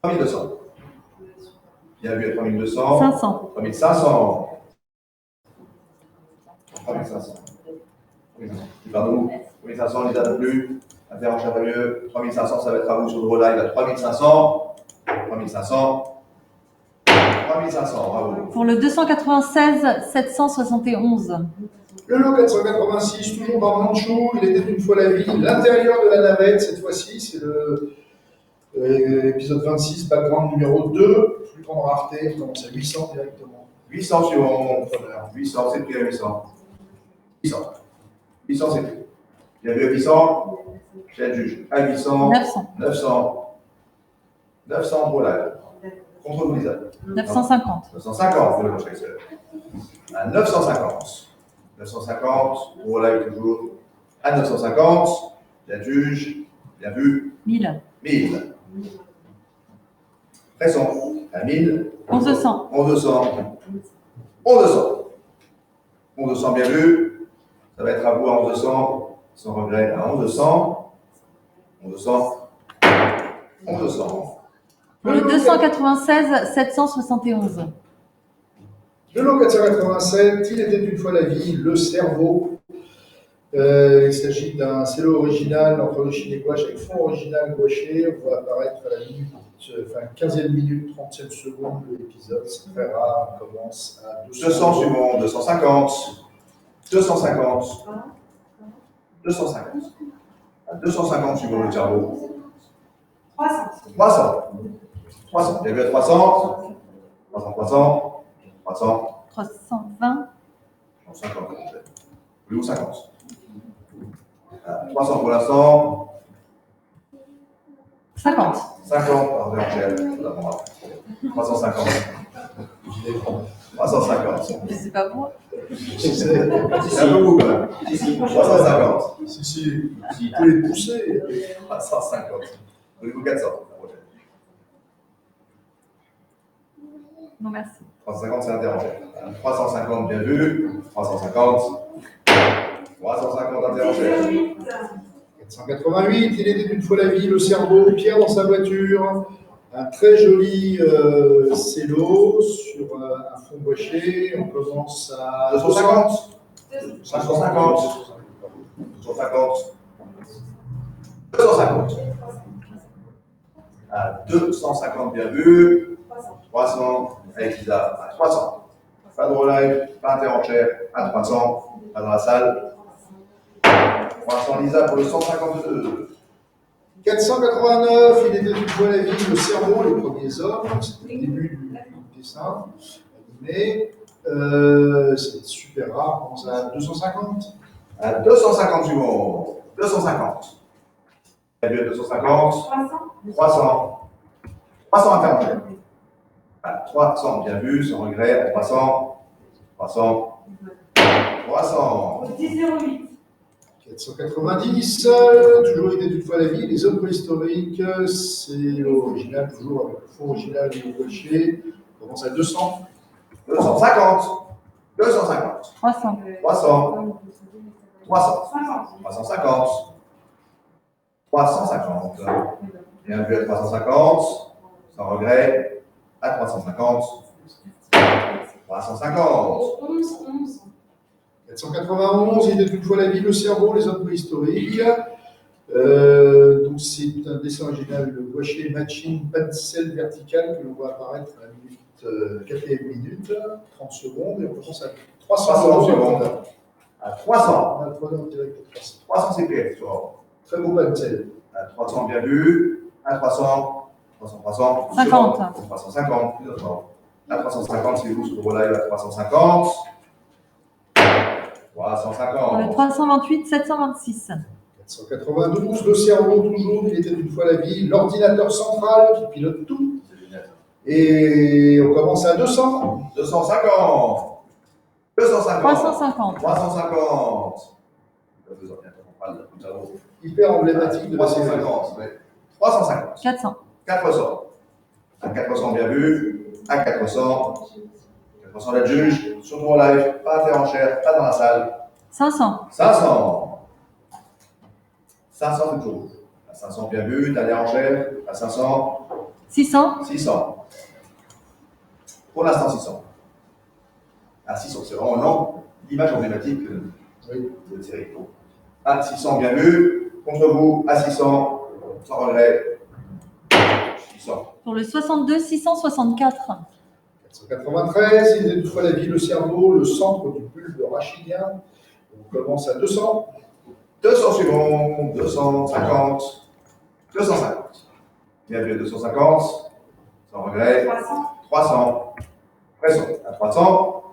3200. Bien vu à 3200. 500. 3500. 3500. Pardon. 3500, les dates plus. Intervention pas mieux. 3500, ça va être à vous sur le live à 3500. 3500. 3500, bravo. Pour le 296 771. Le lot 486, toujours par Manchou, il était une fois la vie. L'intérieur de la navette, cette fois-ci, c'est l'épisode 26, background numéro 2, plus grande rareté, on commence à 800 directement. 800 sur mon preneur. 800, c'est pris à 800. 800. 800, c'est pris. Bien vu à 800. J'ai le juge. À 800. 900. 900. 900 pour la. Contre vous, Lisa. 950. 950 pour le prochain Excel. À 950. 950 pour live toujours. À 950. Bien juge. Bien vu. 1000. 1000. Pressons. À 1000. 1100. 1100. 1100. 1100 bien vu. Ça va être à vous à 1100. Sans regret à 1100. 1100. 1100. Pour le 296 771. Le lot 487, il était une fois la vie, le cerveau. Il s'agit d'un cello original entre le chine et gouache avec fond original gouaché. On va apparaître à la minute, 15e minute, 30e seconde de l'épisode. C'est très rare. On commence à 200 suivant, 250. 250. 250. À 250 suivant le cerveau. 300. 300. 300. Il y a vu à 300. 300, 300. 300. 320. 50. Plus ou 50. 300 pour l'instant. 50. 50 par Angèle. 350. 350. Je sais pas moi. C'est un peu beaucoup quand même. 350. Si, il peut les pousser. 350. Voulez-vous 400? Non, merci. 350, c'est interrogé. 350, bien vu. 350. 350, interrogé. 488, il était une fois la vie, le cerveau, Pierre dans sa voiture. Un très joli cello sur un fond gouaché. On commence à 250. 550. 250. 250. À 250, bien vu. 300. Avec Lisa, à 300. Pas de relive, pas d'interenchère, à 300. Pas dans la salle. 300 Lisa pour le 152. 489, il était une fois la vie, le cerveau, les premiers hommes. C'était le début du dessin animé. C'est super rare. On commence à 250. À 250 suivants. 250. Bien vu à 250. 300. 300. 300 interrogés. À 300, bien vu, sans regret. À 300. 300. 300. 10,08. 490, toujours était une fois la vie, les hommes préhistoriques, c'est l'original, toujours avec le fond original du gaucher. On commence à 200. 250. 250. 300. 300. 300. 50. 350. 350. Bien vu à 350. Sans regret. À 350. 350. 11. 491, il était une fois la vie, le cerveau, les hommes préhistoriques. Donc c'est un dessin original, le gouaché matching pencil vertical que l'on voit apparaître à la minute, 4e minute, 30 secondes, et on commence à 300 secondes. À 300. On a le preneur direct à 300. 300 CPF. Tu vois. Très beau pencil. À 300, bien vu. À 300. 300, 300. 50. 350. Plus d'autres. À 350, c'est vous sur vos live à 350. 350. Pour le 328 726. 492, le cerveau toujours, il était une fois la vie, l'ordinateur central qui pilote tout. Et on commence à 200. 250. 250. 350. 350. Hyper emblématique de la série. 350. Ouais. 350. 400. 400. À 400, bien vu. À 400. 400, la juge. Surtout en live. Pas interrenchère. Pas dans la salle. 500. 500. 500 toujours. À 500, bien vu. T'as les enchères. À 500. 600. 600. Pour l'instant, 600. Ah, 600, c'est vraiment long. L'image emblématique Oui. de cette série. À 600, bien vu. Contre vous, à 600, sans regret. 600. Pour le 62 664. 493, il est toutefois la vie, le cerveau, le centre du bulbe rachidien. On commence à 200. 200 suivants, 250, 250. Bien vu, 250, sans regret. 300. 300. Pression. À 300,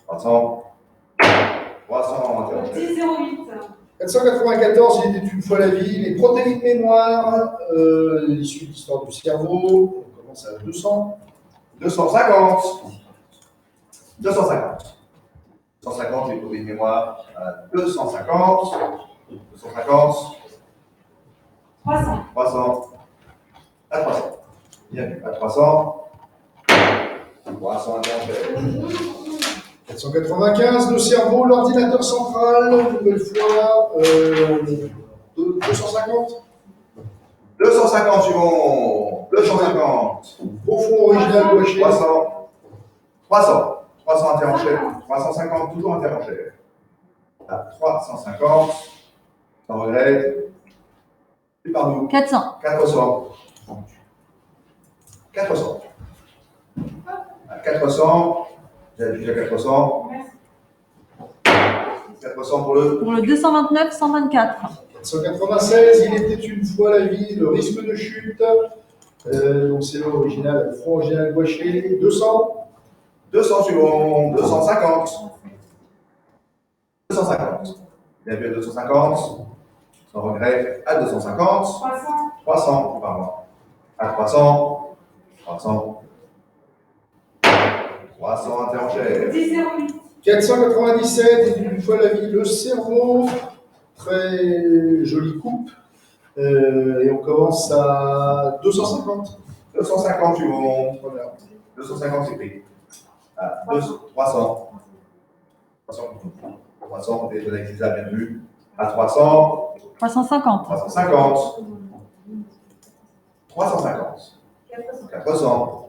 300, 300, interrogé. 10 08. 494, il était une fois la vie, les protéines de mémoire, l'issue de l'histoire du cerveau. On commence à 200. 250. 250. 250, les produits de mémoire à 250. 250. 300. 300. À 300. Bien vu. À 300. 300 interrogé. 495, le cerveau, l'ordinateur central, une nouvelle fois, 250. 250 suivants. 250. Profond original gaucher. 300. 300. 300 interrogé. 350, toujours interrogé. À 350. Sans regret. Et par nous. 400. 400. 400. À 400. J'ai déjà 400. Merci. 400 pour le. Pour le 229 124. 496, il était une fois la vie, le risque de chute. Donc c'est l'original, le front original gaucher. 200. 200 suivants. 250. 250. Bien vu à 250. Sans regret. À 250. 300. 300. Pardon. À 300. 300. 300 interrogé. 10 08. 497, il était une fois la vie, le cerveau. Très jolie coupe. Et on commence à 250. 250 suivants. Voilà. 250 c'est pris. À 300. 300, déjà Lisa, bien vu. À 300. 350. 350. 350. 400. 400.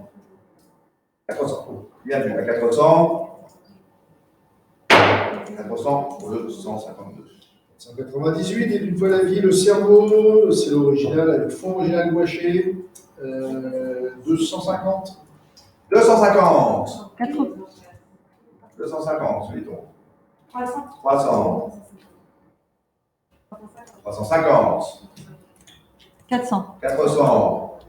400. Bien vu. À 400. 400 pour le 152. 198, et une fois la vie, le cerveau, c'est l'original avec fond original gouaché. 250. 250. 80. 250, suivons. 300. 300. 350. 400. 400.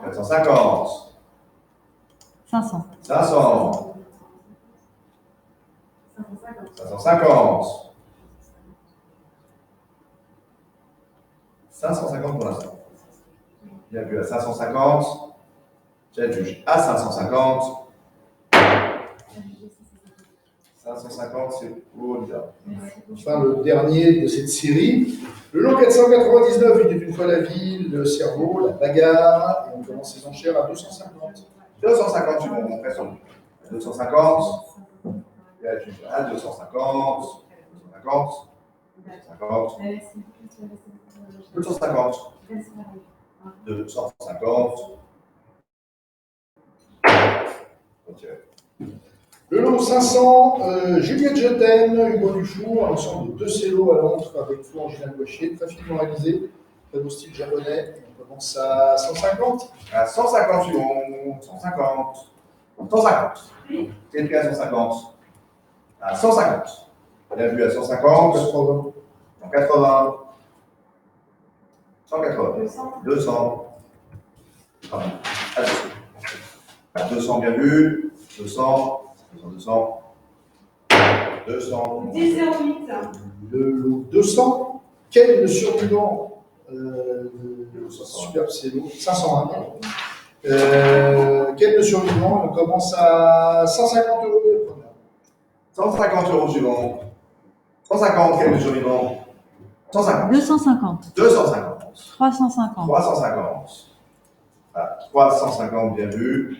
450. 500. 500. 550. 550 pour l'instant. Bien vu à 550. J'ai juge à 550. 550, c'est pour Lisa. Enfin, le dernier de cette série. Le long 499, il était une fois la vie, le cerveau, la bagarre. Et on commence les enchères à 250. 250, tu m'en fais sur 250. Et là, tu à 250. 250. 250. 250. 250. Ok. Le lot 500, Juliette Je t'aime, Hugo Dufour, un ensemble de 2 cellos à l'encre avec flou original gaucher, très finement réalisé, très beau style japonais. Et on commence à 150. À 150 suivants. 150. 150. C'est pris à 150. À 150. Bien vu à 150. 180. 180. 180. 200. 200. Pardon. À 200. À 200, bien vu. 200. 200. 200. 10 08. Le lot 200, quel est le survivant superbe cello 501, pardon. Quel est le survivant? On commence à 150 euros. 150 euros suivant. 150, quel est le survivant? 150. 250. 250. 350. 350. Ah, 350, bien vu.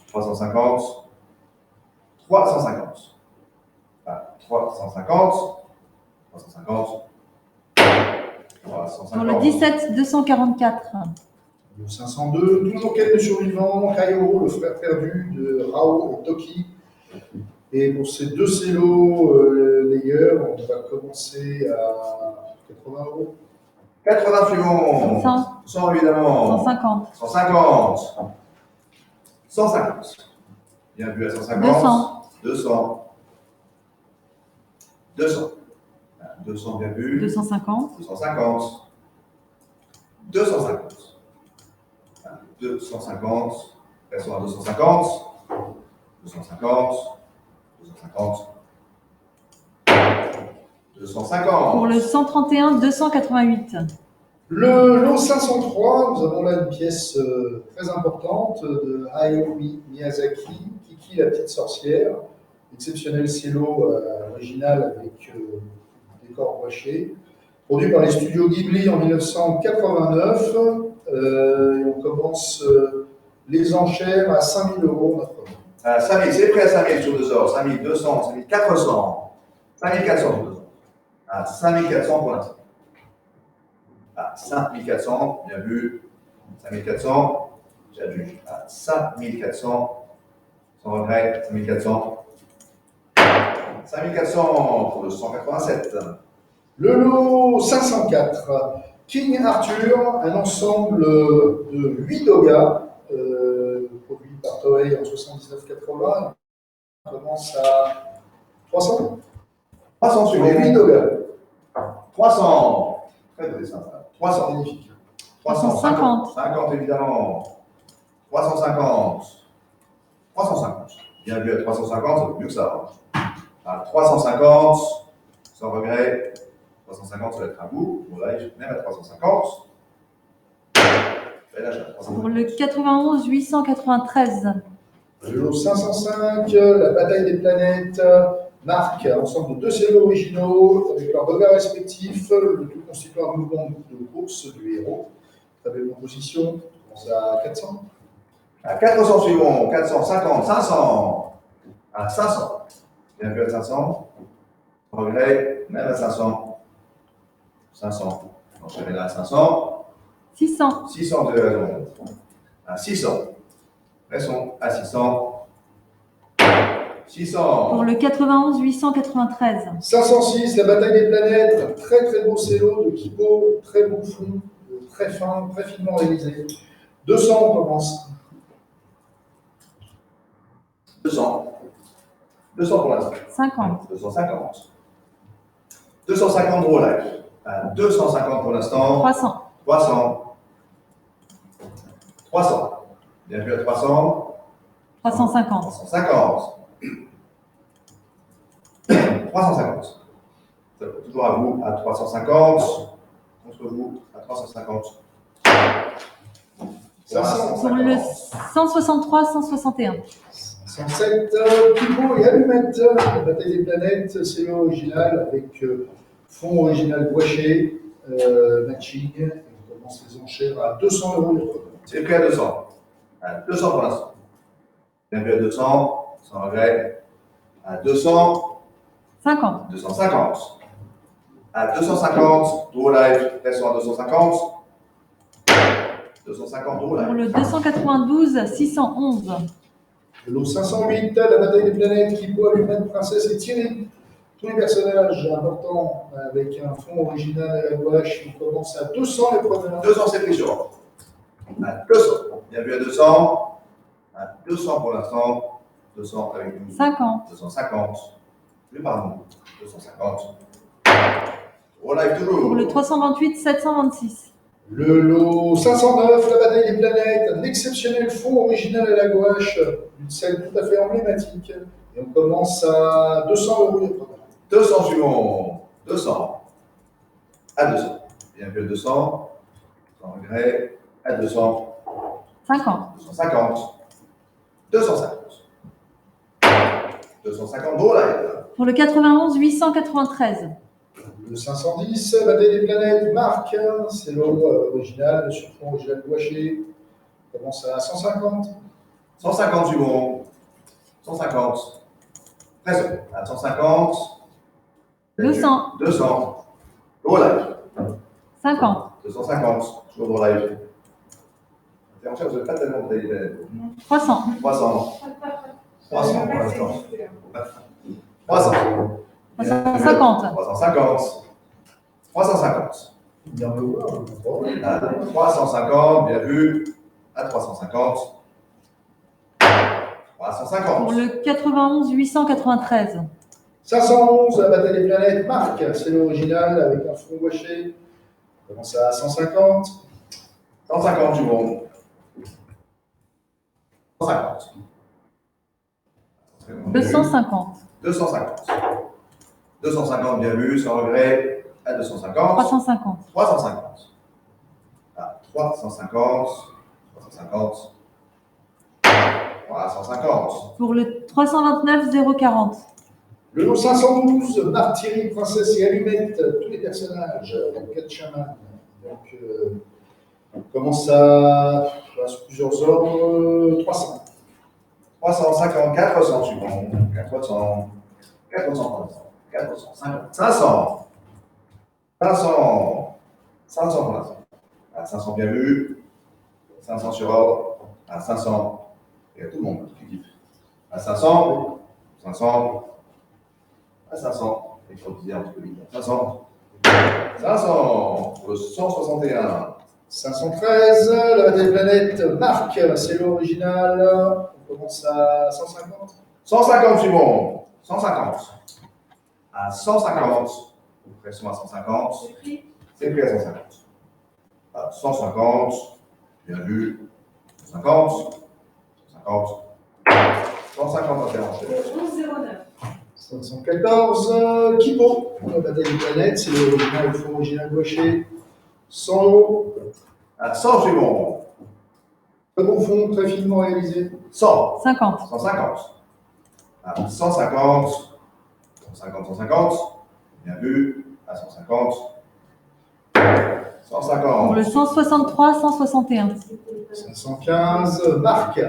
350. 350. Ah, 350. 350. Pour le 17 244. Le 502, toujours quelques survivants, Kaio, le frère perdu de Rao et Toki. Et pour ces deux cellos layers, on va commencer à 80 euros. 80 suivants. 100. 100 évidemment. 150. 150. 150. Bien vu à 150. 200. 200. 200. 200 bien vu. 250. 250. 250. 250. Passons à 250. 250. 250. 250. Pour le 131 288. Le lot 503, nous avons là une pièce très importante de Hayao Miyazaki, Kiki la petite sorcière, exceptionnel cello original avec décor gouaché, produit par les studios Ghibli en 1989. Et on commence les enchères à 5000 euros notre. 5000, c'est prêt à 5000 sur 2 heures. 5200, 5400, 5400 sur 2 heures. À 5400 pour l'instant. À 5400, bien vu. 5400, j'adjuge à 5400, sans regret, 5400. 5400 pour le 187. Le lot 504, King Arthur, un ensemble de 8 dogas, produit par Toei en 79-80. On commence à 300. 300 sur Les 8 dogas. 300. Très beau dessin, ça. 300. Magnifique. 350. 50 évidemment. 350. 350. Bien vu à 350, ça vaut mieux que ça. À 350, sans regret. 350, ça va être un bout. Bon, là, je même à 350. Et là, j'ai à 350. Pour le 91 893. Le lot 505, la bataille des planètes, marque ensemble de 2 cellos originaux avec leurs dogas respectifs, le tout constituant un mouvement de course du héros. Très belle composition, on commence à 400. À 400 suivants, 450, 500. À 500. Bien vu à 500. Sans regret, même à 500. 500. Donc, je vais là à 500. 600. 600, vous avez raison. À 600. Restons à 600. 600. Pour le 91 893. 506, la bataille des planètes, très très beau cello de Kipo, très beau fond, très fin, très finement réalisé. 200, on commence. 200. 200 pour l'instant. 50. 250. 250 gros live. 250 pour l'instant. 300. 300. 300. Bien vu à 300. 350. 350. 350. Toujours à vous à 350. Contre vous à 350. 500. Pour le 163 161. 107, Kipo et Allumette, la bataille des planètes, cello original avec fond original gouaché, matching. Et on commence les enchères à 200 euros. C'est prêt à 200. À 200 pour l'instant. Bien vu à 200. Sans regret. À 200. 50. 250. À 250. Draw live. Restons à 250. 250 draw Pour live. le 292 611. Le lot 508, la bataille des planètes, Kipo, Allumette, Princesse et Thierry. Tous les personnages importants avec un fond original à la gouache. On commence à 200 les premiers. 200 c'est pris sur. À 200. Bien vu à 200. À 200 pour l'instant. 200 avec nous. 50. 250. Plus par nous. 250. Draw live toujours. Pour le 328 726. Le lot 509, la bataille des planètes, un exceptionnel fond original à la gouache, une scène tout à fait emblématique. Et on commence à 200 euros les premiers. 200 suivants. 200. À 200. Bien vu à 200. Sans regret. À 200. 50. 250. 250. 250 draw live. Pour le 91 893. Le 510, la bataille des planètes, Marc, c'est l'eau original, sur fond original gouaché. On commence à 150. 150 suivants. 150. Presque. À 150. 200. 200. Draw live. 50. 250, toujours dans live. Intervention, vous n'avez pas tellement de taille. 300. 300. 300 pour l'instant. 300. 350. 350. 350. Bien me voir. À 350, bien vu. À 350. 350. Pour le 91 893. 511, la bataille des planètes, Marc, c'est l'original avec un front gaucher. On commence à 150. 150 du monde. 150. 250. 250. 250, bien vu, sans regret. À 250. 350. 350. À 350. 350. 350. Pour le 329 040. Le lot 512, Martyrie, Princesse et Allumette, tous les personnages, avec 4 chamans. Donc, on commence à sur plusieurs ordres, 300. 350, 400 du monde. 400. 400. 450. 500. 500. 500 pour l'instant. À 500 bien vu. 500 sur ordre. À 500. Et à tout le monde qui kiffe. À 500. 500. À 500. Il faut dire un petit peu vite. 500. 500. Le 161. 513, la bataille des planètes, Marc, c'est l'original. On commence à 150. 150 du monde. 150. À 150. Pression à 150. J'ai pris. C'est pris à 150. À 150. Bien vu. 150. 150. 150 interventions. 11,09. 514, Kipo, la bataille des planètes, c'est l'original, le fond original gaucher. 100 euros. À 100 du monde. Très bon fond, très finement réalisé. 100. 50. 150. À 150. 150, 150. Bien vu. À 150. Pour 150. le 163 161. 515, Marc,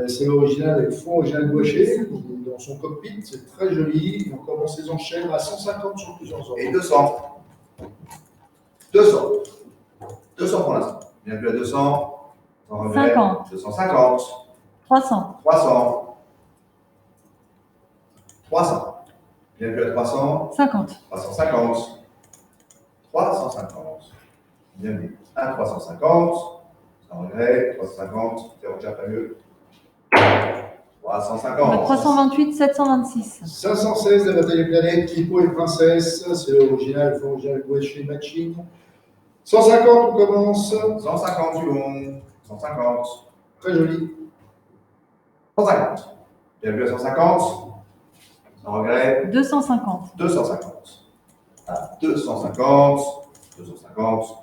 c'est l'original avec fond original gaucher. Dans son cockpit, c'est très joli. On commence les enchères à 150 sur plusieurs ordres. Et 200. 200. 200 pour l'instant. Bien vu à 200. Sans regret. 50. 250. 300. 300. 300. Bien vu à 300. 50. 350. 350. Bien vu à 350. Sans regret. 350. C'est déjà pas mieux. Pour le 350. 328 726. 516, la bataille des planètes, Kipo et Princesse, c'est l'original, le fond original gaucher matching. 150, on commence. 150 du long. 150. Très joli. 150. Bien vu à 150. Sans regret. 250. 250. À 250. 250.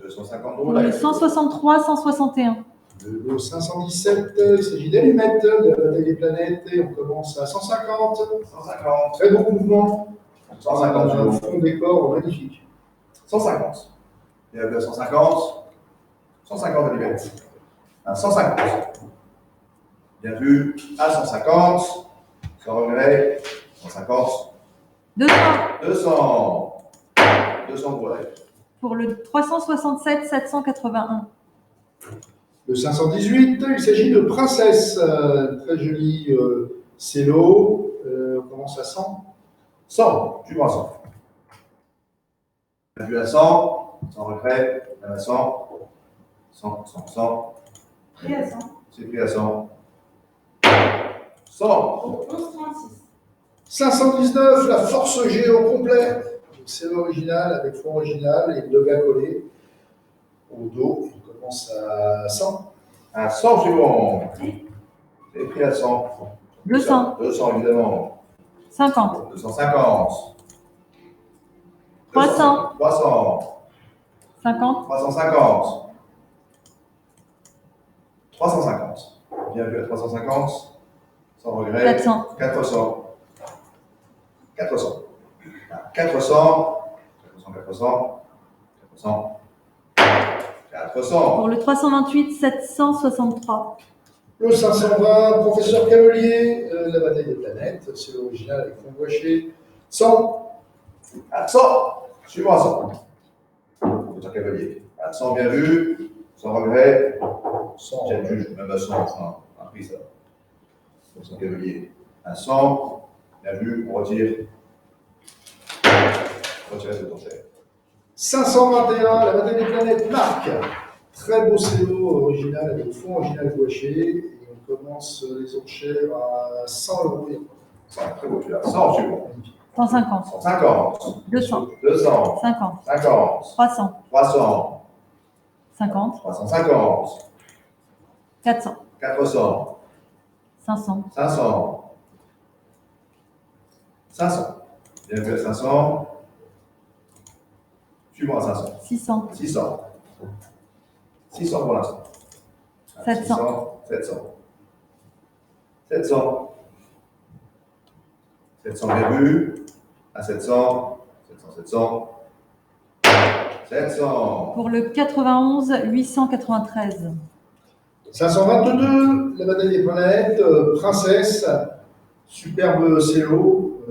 250 Pour le 163 161. Le lot 517, il s'agit d'allumettes de la bataille des planètes et on commence à 150. 150. Très bon mouvement. 150 du Un long. fond décor magnifique. 150. Bien vu à 150. 150 allumettes. À 150. Bien vu à 150. Sans regret. 150. 200. 200. 200 pour elle. Pour le 367 781. Le 518, il s'agit de Princesse, très joli cello. On commence à 100. 100. Tu prends 100. Bien vu à 100. Sans regret. À 100. 100. 100. 100. Pris à 100. C'est pris à 100. 100. Au 11,36. 519, la force G au complet. C'est l'original avec fond original et deux gars collés au dos. On commence à 100. À 100 suivant. C'est pris à 100. 200. 200 évidemment. 50. 250. 300. 300. 50. 350. 350. Bien vu à 350. Sans regret. 400. 400. 400. 400. 400. 400. 400. Pour le 328 763. Le 520, professeur Cavalier, la bataille des planètes. C'est l'original avec fond gaucher. 100. À 100. Suivant à 100. C'est un cavalier. À 100, bien vu. Sans regret. 100. Tiens, juge, même à 100, enfin, un prix ça. Donc son cavalier. À 100. Bien vu, on retire. Retirer cette enchère. 521, la bataille des planètes, Marc. Très beau cello original avec fond original gouaché. Et on commence les enchères à 100 euros. 100, très beau celui-là. 100, suivant. 150. 150. 200. 200. 50. 50. 300. 300. 50. 350. 400. 400. 500. 500. 500. Bien vu à 500. Suivant à 500. 600. 600. 600 pour l'instant. 700. 700. 700. 700 bien vu. À 700. 700. 700. Pour le 91 893. 522, la bataille des planètes, Princesse, superbe cello,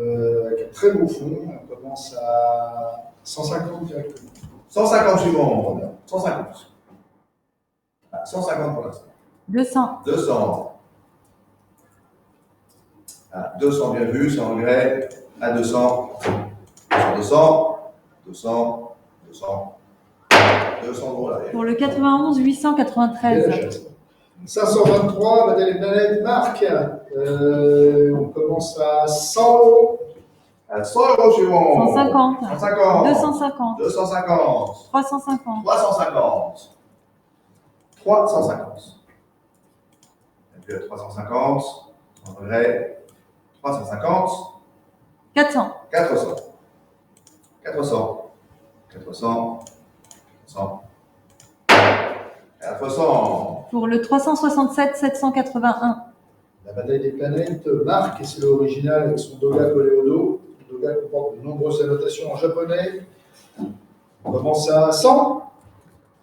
avec un très beau fond. On commence à 150 directement. 150 suivant. 150. 150 pour l'instant. 200. 200. 200 bien vu, sans regret. À 200. 200. 200. 200. 200 pour l'arrière. Pour le 91 893. 523, bataille des planètes, Marc. On commence à 100 euros. À 100 euros suivant. 150. 150. 250. 250. 350. 350. 350. Et puis à 350. Sans regret. 350. 400. 400. 400. 400. 400. 400. Pour le 367 781. La bataille des planètes, Marc, c'est l'original avec son doga collé au dos. Le doga comporte de nombreuses annotations en japonais. On commence à 100.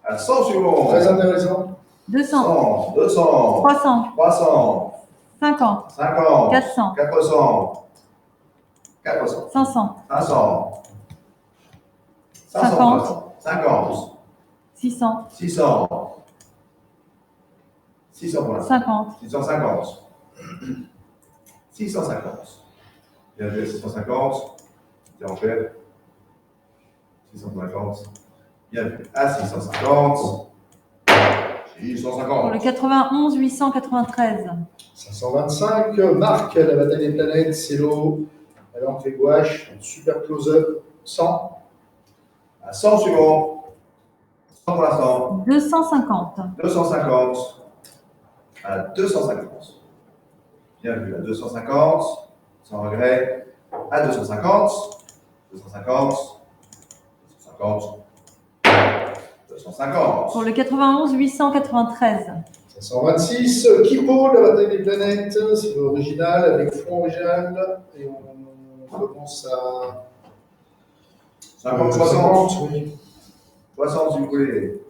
À 100 suivant. Très intéressant. 200. 100. 200. 300. 300. 50. 50. 400. 400. 400. 500. 500. 50. 50. 600. 600. 600 pour l'instant. 50. 650. 650. Bien vu, 650. C'est en fait. 650. Bien vu. À 650. Pour 650. le 91 893. 525, Marc, la bataille des planètes, cello, à l'entrée gouache, super close-up, 100. À 100 suivant. 100 pour l'instant. 250. 250. À 250. Bien vu. À 250. Sans regret. À 250. 250. 250. 250. Pour le 91 893. 526, Kipo, la bataille des planètes, c'est l'original avec front original, et on commence à 50, 60. oui. 60 si vous voulez.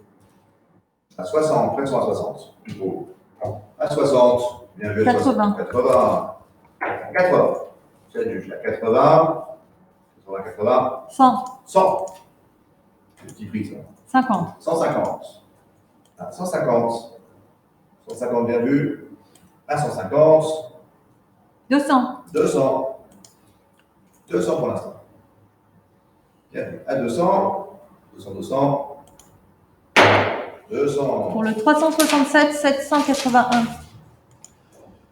À 60, près de 160. À 60. Bien vu. 80. 80. 80. C'est du jusqu'à 80. 80. 100. 100. Le petit prix, ça. 50. 150. À 150. 150 bien vu. À 150. 200. 200. 200 pour l'instant. Bien vu. À 200. 200, 200. 200. Pour le 367 781.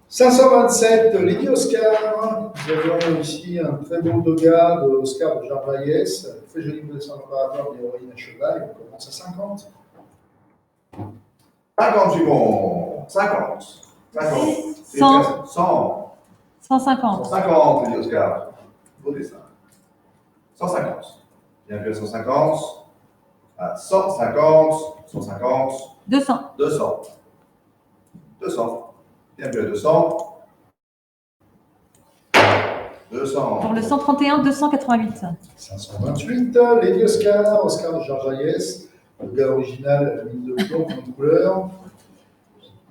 527, Lady Oscar, nous avions ici un très beau doga de Oscar de Jarvaillès, très joli dessin d'opérateur d'héroïne à cheval, et on commence à 50. 50 suivant. 50. 50. 100. 100. 150. 150, dit Oscar. Beau dessin. 150. Bien vu à 150. À 150. 150. 200. 200. 200. Bien vu à 200. 200. Pour le 131 288. 528, Lady Oscar, Oscar de Jarvaillès, doga original, mine de plomb en couleur,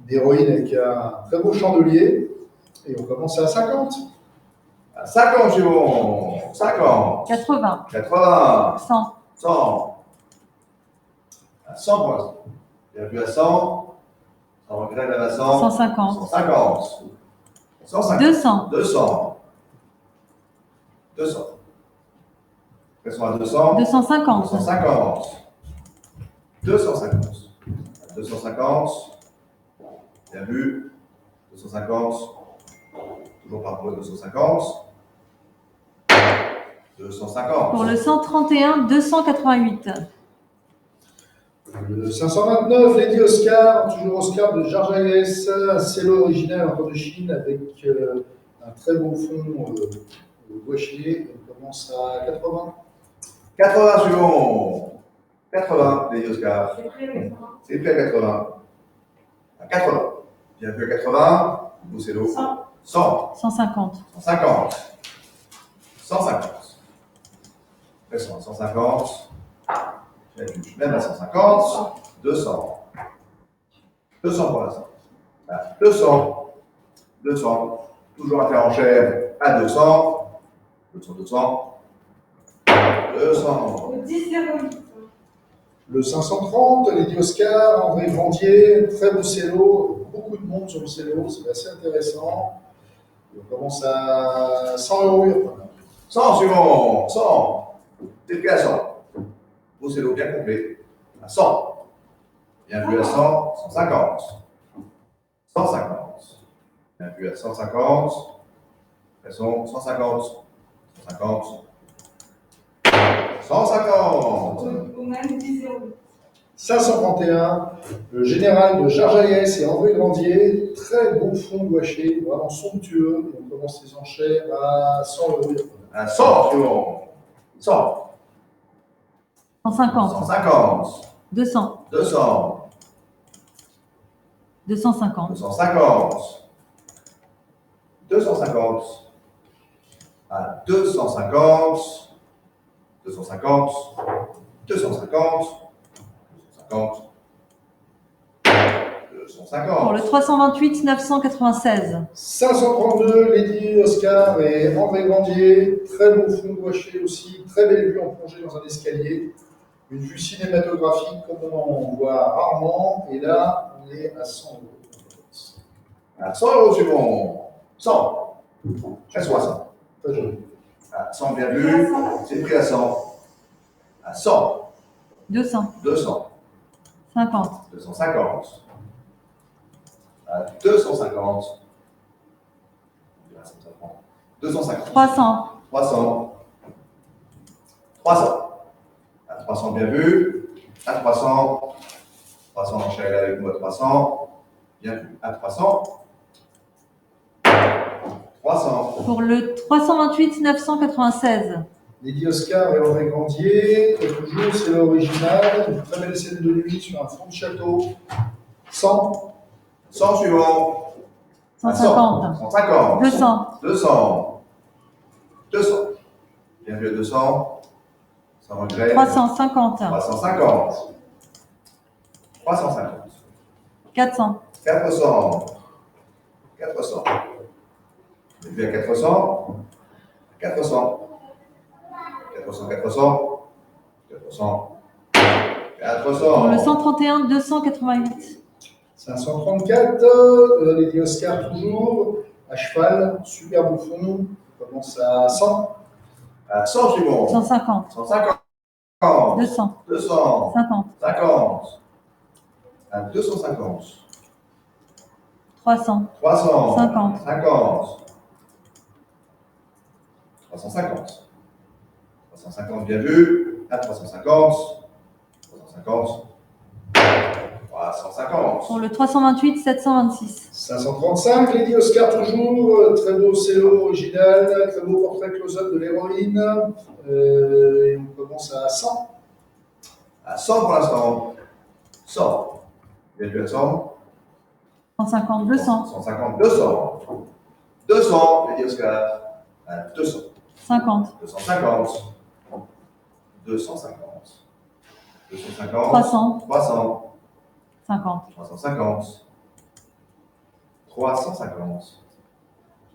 d'héroïne avec un très beau chandelier, et on commence à 50. 50 suivant. 50. 80, 80. 100, 100. À 100 pour l'instant. Il n'y a plus à 100. Sans regret, même à 100. 150, 150. 150. 200, 200. 200. Pressons à 200. 250, 250. 250. 250. Bien vu. 250. Toujours par rapport à 250. 250. pour le 131, 288, Le 529, Lady Oscar, toujours Oscar de Jarjaïès, un cello original encore de Chine avec un très beau fond gouaché. On commence à 80. 80 suivants. 80, Lady Oscar. C'est prêt, C'est prêt à 80. À 80. Bien vu à 80. Poussez l'eau. 100. 100. 150, 150. 150. Pressons à 150. Même à 150. 200. 200 pour l'instant. 200. 200. Toujours à faire en chair à 200. 200, 200. 200. Le 10,08. Le 530, Lady Oscar, André Grandier, très beau cello, beaucoup de monde sur le cello, c'est assez intéressant. Et on commence à 100 €. 100 suivant. 100. C'est prêt à 100. Vous, c'est l'eau bien complet. À 100. Bien vu à 100. 150. 150. Bien vu à 150. Pressons. 150. 150. 150. Au même 10,08. 531, le général de Jarjaïès et André Grandier, très beau fond gouaché, vraiment somptueux. Et on commence les enchères à 100 €. À 100 suivant. 100. 150, 150. 200, 200. 250, 250. 250. À 250. 250. 250. 250. pour le 250. 328, 996, 532, Lady Oscar et André Grandier, très beau fond gouaché aussi, très belle vue en plongée dans un escalier. Une vue cinématographique comme on en voit rarement, et là, on est à 100 €. À 100 € suivant. 100. À 60. Très joli. À 100 bien vu. C'est pris à 100. À 100. 200, 200. 50, 250. À 250. 250. 300, 300. 300. À 300 bien vu. À 300. 300 enchaîne avec nous à 300. Bien vu. À 300. 300. pour le 328, 996, Lady Oscar et André Grandier, et toujours c'est l'original, une très belle scène de nuit sur un fond de château. 100. 100 suivant. À 150, 150. 200, 200. 200. Bien vu à 200. Sans regret. 350, 350. 350. 400, 400. 400. Bien vu à 400. 400. 400, 400. 400. pour le 400. 131, 288, 534, Lady Oscar toujours, à cheval, super beau fond, on commence à 100. À 100 suivant. 150, 150. 200, 200. 50, 50. À 250. 300, 300. 50. 50. 350. 350 bien vu. À 350. 350. 350. pour le 328, 726, 535, Lady Oscar toujours, très beau cello original, très beau portrait close-up de l'héroïne, et on commence à 100. À 100 pour l'instant. 100. Bien vu à 100. 150, 200, 150. 200. 200. Lady Oscar. À 200. 50, 250. 250. 250. 300, 300. 50, 350. 350.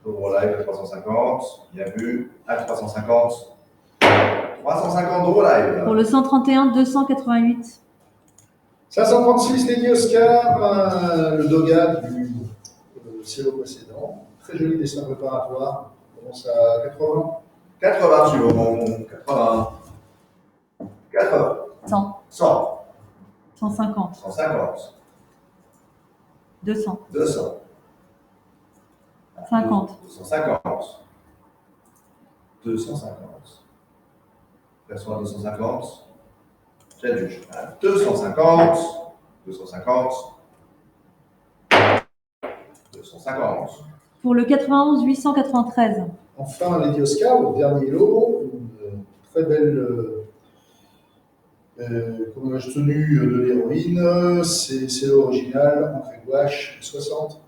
Live à 350. Bien vu. À 350. 350 Euro Live. Pour le 131, 288. 536, Lady Oscar, le Doga du cello précédent. Très joli dessin préparatoire. On commence à 80. 80 sur mon 80. 80. 100. 100. 150. 150. 200. 200. 50. 250. 250. Personne à 250. J'ai du cheval. 250. 250. 250. Pour le 91, 893. Enfin, Lady Oscar, le dernier lot, une très belle tenue de l'héroïne. C'est l'original, entrée gouache, 60.